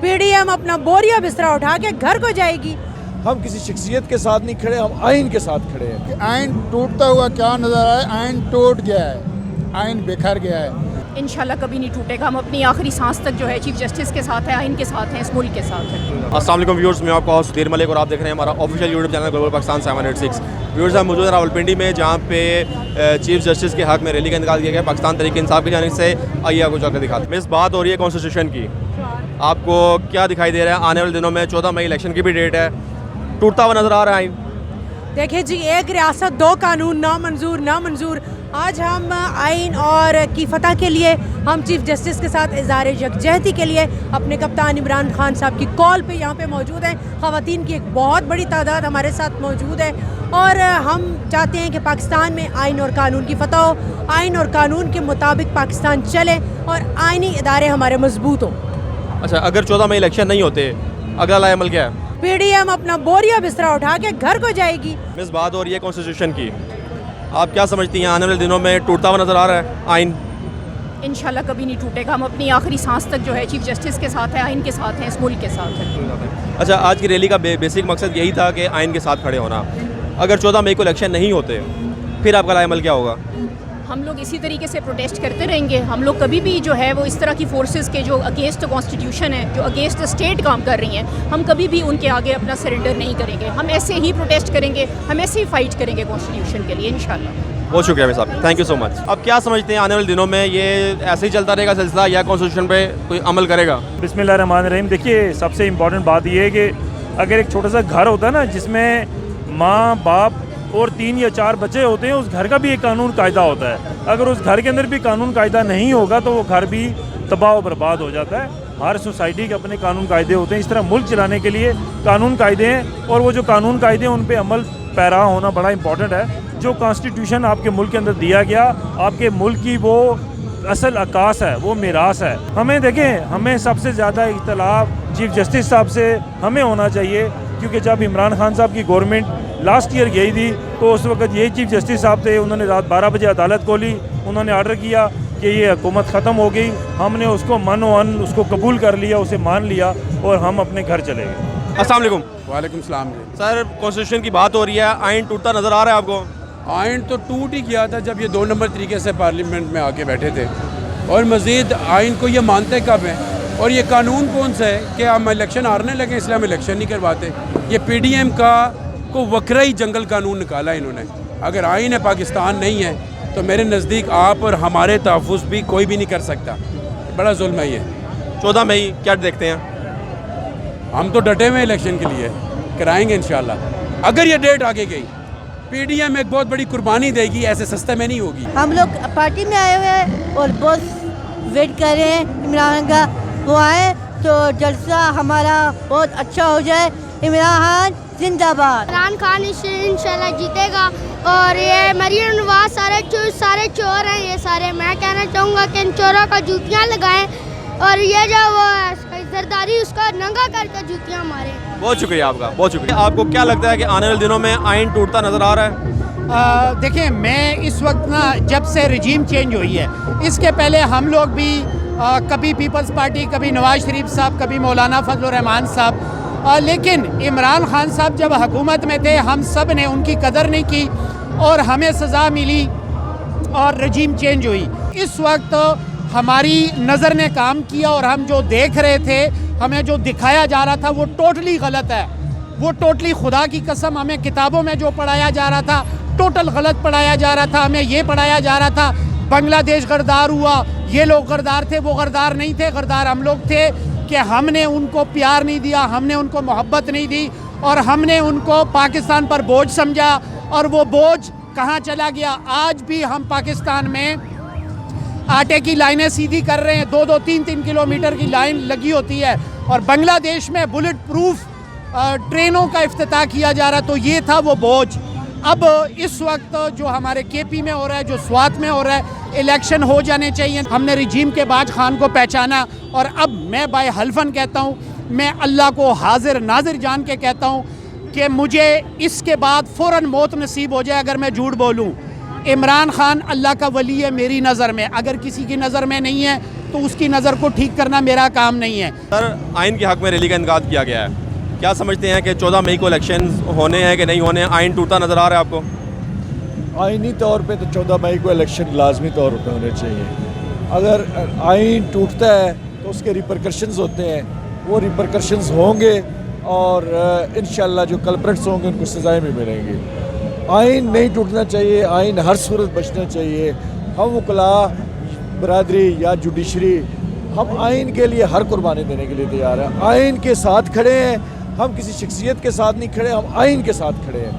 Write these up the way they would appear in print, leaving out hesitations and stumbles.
PDM अपना बोरिया बिस्तरा उठा के घर को जाएगी। हम किसी शख्सियत के साथ नहीं खड़े, हम आइन के साथ खड़े हैं। आइन टूटता हुआ क्या नजर आया? आइन टूट गया है, आइन बिखर गया है। इंशाल्लाह कभी नहीं टूटेगा। हम अपनी आखिरी सांस तक जो है चीफ जस्टिस के साथ है, आइन के साथ हैं, इस मुल्क के साथ हैं। अस्सलाम वालेकुम व्यूअर्स, मैं आपका होस्ट सुधीर मलिक और आप देख रहे हैं हमारा official YouTube channel global Pakistan 786। Viewers, हम मौजूद हैं रावलपिंडी में, जहाँ पे चीफ जस्टिस के हक में रैली का इंतकाल किया गया पाकिस्तान तहरीक इंसाफ की जानिब से। आइए आपको चलकर दिखाते हैं। इस बात हो रही है कॉन्स्टिट्यूशन की, आपको क्या दिखाई दे रहा है? आने वाले दिनों में 14 मई इलेक्शन की भी डेट है, टूटता हुआ नजर आ रहा है आइन। देखिए जी, एक रियासत दो कानून, ना मंजूर। आज हम आइन और की फतह के लिए हम चीफ जस्टिस के साथ इज़हार यकजहती के लिए अपने कप्तान इमरान खान साहब की कॉल पे यहाँ पे मौजूद हैं। ख़वातीन की एक बहुत बड़ी तादाद हमारे साथ मौजूद है और हम चाहते हैं कि पाकिस्तान में आइन और कानून की फतह हो, आइन और कानून के मुताबिक पाकिस्तान चले और आइनी इदारे हमारे मजबूत हों। अच्छा, अगर 14 मई इलेक्शन नहीं होते, अगला लाए अमल क्या है? पीडीएम अपना बोरिया बिस्तरा उठा के घर को जाएगी। इस बात हो रही है कॉन्स्टिट्यूशन की, आप क्या समझती हैं? आने वाले दिनों में टूटता हुआ नजर आ रहा है आइन? इंशाल्लाह कभी नहीं टूटेगा। हम अपनी आखिरी सांस तक जो है चीफ जस्टिस के साथ है, आइन के साथ हैं, इस मुल्क के साथ हैं। अच्छा, आज की रैली का बेसिक मकसद यही था कि आइन के साथ खड़े होना। अगर 14 मई को इलेक्शन नहीं होते, फिर आपका लाए अमल क्या होगा? हम लोग इसी तरीके से प्रोटेस्ट करते रहेंगे। हम लोग कभी भी जो है वो इस तरह की फोर्सेस के जो अगेंस्ट कॉन्स्टिट्यूशन है, जो अगेंस्ट स्टेट काम कर रही हैं, हम कभी भी उनके आगे अपना सरेंडर नहीं करेंगे। हम ऐसे ही प्रोटेस्ट करेंगे, हम ऐसे ही फाइट करेंगे कॉन्स्टिट्यूशन के लिए इंशाल्लाह। बहुत शुक्रिया मेरे साहब, थैंक यू सो मच। अब क्या समझते हैं, आने वाले दिनों में ये ऐसे ही चलता रहेगा सिलसिला या कॉन्स्टिट्यूशन पे कोई अमल करेगा? बिस्मिल्लाहिर्रहमानिर्रहीम। देखिए, सबसे इम्पॉर्टेंट बात ये है कि अगर एक छोटा सा घर होता है ना, जिसमें माँ बाप और 3 या 4 बच्चे होते हैं, उस घर का भी एक कानून कायदा होता है। अगर उस घर के अंदर भी कानून कायदा नहीं होगा तो वो घर भी तबाह और बर्बाद हो जाता है। हर सोसाइटी के अपने कानून कायदे होते हैं। इस तरह मुल्क चलाने के लिए कानून कायदे हैं और वो जो कानून कायदे हैं उन पर अमल पैरा होना बड़ा इंपॉर्टेंट है। जो कॉन्स्टिट्यूशन आपके मुल्क के अंदर दिया गया, आपके मुल्क की वो असल अकास है, वो मीरास है। हमें देखें, हमें सबसे ज़्यादा इख्तलाफ चीफ जस्टिस साहब से हमें होना चाहिए, क्योंकि जब इमरान खान साहब की गवर्नमेंट लास्ट ईयर गई थी तो उस वक्त ये चीफ जस्टिस साहब थे, उन्होंने रात 12 बजे अदालत खोली, उन्होंने आर्डर किया कि ये हुकूमत ख़त्म हो गई। हमने उसको मन उसको कबूल कर लिया, उसे मान लिया और हम अपने घर चले गए। अस्सलाम वालेकुम। वालेकुम सलाम जी। सर, कॉन्स्टिट्यूशन की बात हो रही है, आइन टूटता नजर आ रहा है आपको? आइन तो टूट ही गया था जब ये 2 नंबर तरीके से पार्लियामेंट में आके बैठे थे, और मज़ीद आइन को ये मानते कब हैं? और ये कानून कौन सा है कि हम इलेक्शन हारने लगे इसलिए हम इलेक्शन नहीं करवाते? ये पीडीएम का को वक्रा ही जंगल कानून निकाला इन्होंने। अगर आइन है पाकिस्तान नहीं है तो मेरे नज़दीक आप और हमारे तहफ़्फ़ुज़ भी कोई भी नहीं कर सकता। बड़ा जुल्म है ये। 14 मई क्या देखते हैं? हम तो डटे हुए इलेक्शन के लिए, कराएंगे इंशाल्लाह। अगर ये डेट आगे गई, पीडीएम एक बहुत बड़ी कुर्बानी देगी, ऐसे सस्ते में नहीं होगी। हम लोग पार्टी में आए हुए हैं और बहुत वेट कर रहे हैं इमरान का, वो आए तो जलसा हमारा बहुत अच्छा हो जाए। इमरान खान जिंदाबाद। इमरान खान इंशाल्लाह जीतेगा। और ये मरीम नवाज सारे चोर हैं ये सारे। मैं कहना चाहूँगा कि इन चोरों का जूतियाँ लगाएं और ये जो वो जरदारी उसका नंगा करके जूतियाँ मारें। बहुत शुक्रिया आपका, बहुत शुक्रिया। आपको क्या लगता है कि आने वाले दिनों में आइन टूटता नजर आ रहा है? देखिए, मैं इस वक्त ना, जब से रजीम चेंज हुई है, इसके पहले हम लोग भी कभी पीपल्स पार्टी, कभी नवाज शरीफ साहब, कभी मौलाना फजल रहमान साहब, लेकिन इमरान खान साहब जब हुकूमत में थे हम सब ने उनकी कदर नहीं की और हमें सज़ा मिली और रजीम चेंज हुई। इस वक्त हमारी नज़र ने काम किया और हम जो देख रहे थे, हमें जो दिखाया जा रहा था वो टोटली गलत है। वो टोटली, खुदा की कसम, हमें किताबों में जो पढ़ाया जा रहा था टोटल गलत पढ़ाया जा रहा था। हमें ये पढ़ाया जा रहा था बांग्लादेश गरदार हुआ, ये लोग गरदार थे, वो गरदार नहीं थे। गरदार हम लोग थे कि हमने उनको प्यार नहीं दिया, हमने उनको मोहब्बत नहीं दी और हमने उनको पाकिस्तान पर बोझ समझा और वो बोझ कहाँ चला गया। आज भी हम पाकिस्तान में आटे की लाइनें सीधी कर रहे हैं, 2-2, 3-3 किलोमीटर की लाइन लगी होती है और बांग्लादेश में बुलेट प्रूफ ट्रेनों का इफ्तिताह किया जा रहा। तो ये था वो बोझ। अब इस वक्त जो हमारे केपी में हो रहा है, जो स्वात में हो रहा है, इलेक्शन हो जाने चाहिए। हमने रजीम के बाज खान को पहचाना और अब मैं बाय हल्फन कहता हूँ, मैं अल्लाह को हाजिर नाजिर जान के कहता हूँ कि मुझे इसके बाद फ़ौरन मौत नसीब हो जाए अगर मैं झूठ बोलूँ। इमरान खान अल्लाह का वली है मेरी नज़र में, अगर किसी की नज़र में नहीं है तो उसकी नज़र को ठीक करना मेरा काम नहीं है। सर, आइन के हक में रैली का इनेकाद किया गया है, क्या समझते हैं कि 14 मई को इलेक्शन होने हैं कि नहीं होने? आइन टूटता नज़र आ रहा है आपको? आइनी तौर पे तो 14 मई को इलेक्शन लाजमी तौर पे होने चाहिए। अगर आइन टूटता है तो उसके रिपरकशंस होते हैं, वो रिपरकशंस होंगे और इंशाल्लाह जो कल्प्रेट्स होंगे उनको सज़ाएं भी मिलेंगी। आइन नहीं टूटना चाहिए, आइन हर सूरत बचना चाहिए। हम वकला बरादरी या जुडिशरी, हम आइन के लिए हर कुर्बानी देने के लिए तैयार हैं, आइन के साथ खड़े हैं। हम किसी शख्सियत के साथ नहीं खड़े, हम आइन के साथ खड़े हैं।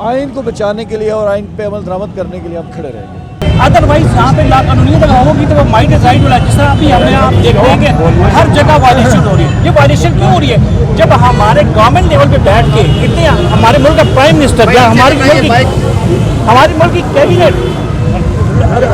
आइन को बचाने के लिए और आइन पे अमल दरामद करने के लिए हम खड़े रहेंगे। अदरवाइज यहाँ पे लाकानूनियत अगर होगी तो वो माइंड डिजाइन वाला, जिस तरह अभी हमें आप देख रहे हैं कि हर जगह वायलेशन हो रही है। ये वायलेशन क्यों हो रही है? जब हमारे गवर्नमेंट लेवल पे बैठ के इतने हमारे मुल्क का प्राइम मिनिस्टर या हमारे मुल्क की कैबिनेट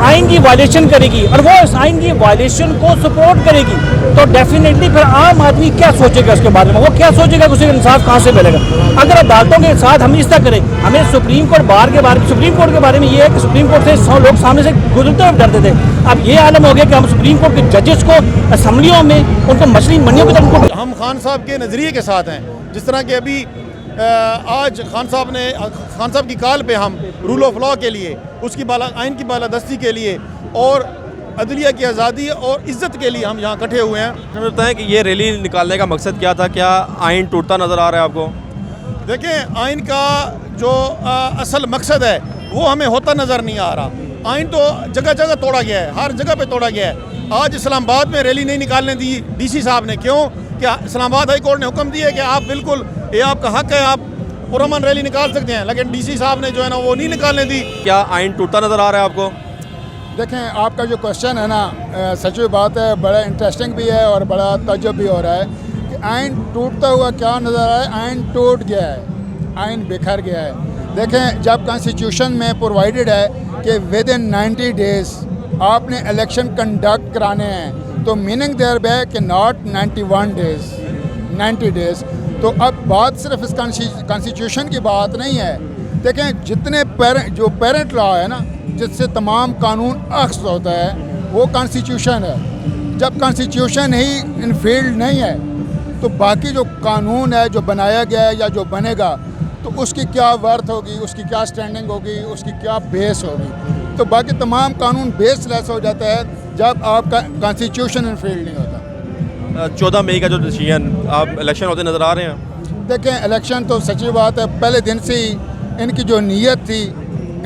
आइन की वायलेशन करेगी और वो इस आइन की वायलेशन को सपोर्ट करेगी, तो डेफिनेटली फिर आम आदमी क्या सोचेगा उसके बारे में? वो क्या सोचेगा कि उसे इंसाफ कहाँ से मिलेगा? अगर अदालतों के साथ हम इस तरह करें, हमें सुप्रीम कोर्ट सुप्रीम कोर्ट के बारे में ये है कि सुप्रीम कोर्ट से 100 लोग सामने से गुजरते हुए डरते थे। अब ये आलम हो गया कि हम सुप्रीम कोर्ट के जजेस को असम्बलियों में उनको मछली मंडियों की तरफ हम खान साहब के नज़रिए के साथ हैं। जिस तरह के अभी आज खान साहब की कॉल पे हम रूल ऑफ लॉ के लिए, उसकी आइन की बालादस्ती के लिए और अदलिया की आज़ादी और इज़्ज़त के लिए हम यहाँ इकट्ठे हुए हैं। हमें बताएं कि ये रैली निकालने का मकसद क्या था? क्या आइन टूटता नज़र आ रहा है आपको? देखें, आइन का जो असल मकसद है वो हमें होता नज़र नहीं आ रहा। आइन तो जगह जगह तोड़ा गया है, हर जगह पे तोड़ा गया है। आज इस्लामाबाद में रैली नहीं निकालने दी DC साहब ने, क्यों? क्या इस्लामाबाद हाई कोर्ट ने हुक्म दिया है कि आप बिल्कुल, ये आपका हक है, आप पुरअमन रैली निकाल सकते हैं, लेकिन DC साहब ने जो है ना वो नहीं निकालने दी। क्या आइन टूटता नज़र आ रहा है आपको? देखें, आपका जो क्वेश्चन है ना, सच्ची बात है, बड़ा इंटरेस्टिंग भी है और बड़ा तजुब भी हो रहा है कि आइन टूटता हुआ क्या नज़र आ रहा है? आइन टूट गया है, आइन बिखर गया है। देखें, जब कॉन्स्टिट्यूशन में प्रोवाइडेड है कि विद इन 90 डेज़ आपने इलेक्शन कंडक्ट कराने हैं, तो मीनिंग देयर है कि नॉट 91 डेज़, 90 डेज़। तो अब बात सिर्फ इस कॉन्स्टिट्यूशन की बात नहीं है। देखें, जितने पेरेंट लॉ है ना, जिससे तमाम कानून अक्स होता है, वो कॉन्स्टिट्यूशन है। जब कॉन्स्टिट्यूशन ही इनफील्ड नहीं है तो बाकी जो कानून है, जो बनाया गया है या जो बनेगा, तो उसकी क्या वर्थ होगी, उसकी क्या स्टैंडिंग होगी, उसकी क्या बेस होगी। तो बाकी तमाम कानून बेसलेस हो जाता है जब आपका कॉन्स्टिट्यूशन इनफील्ड नहीं होता। 14 मई का जो डिसीजन, आप इलेक्शन होते नज़र आ रहे हैं? देखें, इलेक्शन तो सच्ची बात है, पहले दिन से ही इनकी जो नीयत थी,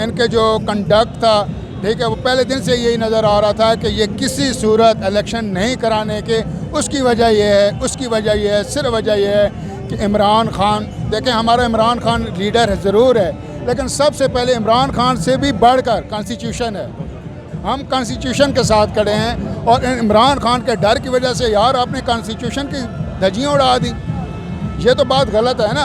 इनके जो कंडक्ट था, ठीक है, वो पहले दिन से यही नज़र आ रहा था कि ये किसी सूरत इलेक्शन नहीं कराने के। उसकी वजह ये है, सिर्फ वजह ये है कि इमरान खान, देखें, हमारा इमरान खान लीडर है, ज़रूर है, लेकिन सबसे पहले इमरान खान से भी बढ़कर कॉन्स्टिट्यूशन है। हम कॉन्स्टिट्यूशन के साथ खड़े हैं और इमरान खान के डर की वजह से यार आपने कॉन्स्टिट्यूशन की धज्जियाँ उड़ा दी। ये तो बात गलत है ना।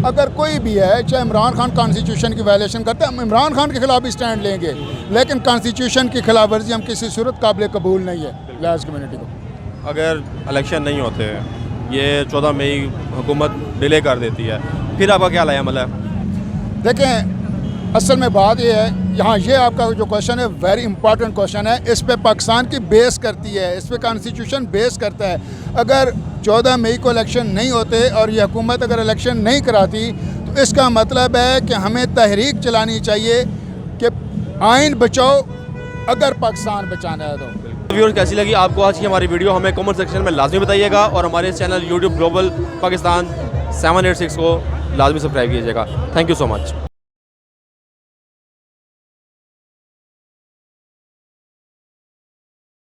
अगर कोई भी है, चाहे इमरान खान कॉन्स्टिट्यूशन की वायलेशन करते हैं, हम इमरान खान के खिलाफ भी स्टैंड लेंगे, लेकिन कॉन्स्टिट्यूशन की खिलाफ वर्जी हम किसी सूरत काबिल कबूल नहीं है लिहाज कम्युनिटी को। अगर इलेक्शन नहीं होते, ये 14 मई हुकूमत डिले कर देती है, फिर आपका क्या अमल है? देखें, असल में बात ये है, यहाँ ये आपका जो क्वेश्चन है वेरी इंपॉर्टेंट क्वेश्चन है। इस पे पाकिस्तान की बेस करती है, इस पे कॉन्स्टिट्यूशन बेस करता है। अगर 14 मई को इलेक्शन नहीं होते और ये हुकूमत अगर इलेक्शन नहीं कराती, तो इसका मतलब है कि हमें तहरीक चलानी चाहिए कि आइन बचाओ अगर पाकिस्तान बचाना है तो। व्यूअर्स, कैसी लगी आपको आज की हमारी वीडियो? हमें कमेंट सेक्शन में लाजमी बताइएगा और हमारे चैनल YouTube ग्लोबल पाकिस्तान 786 को लाजमी सब्सक्राइब कीजिएगा। Thank you so much.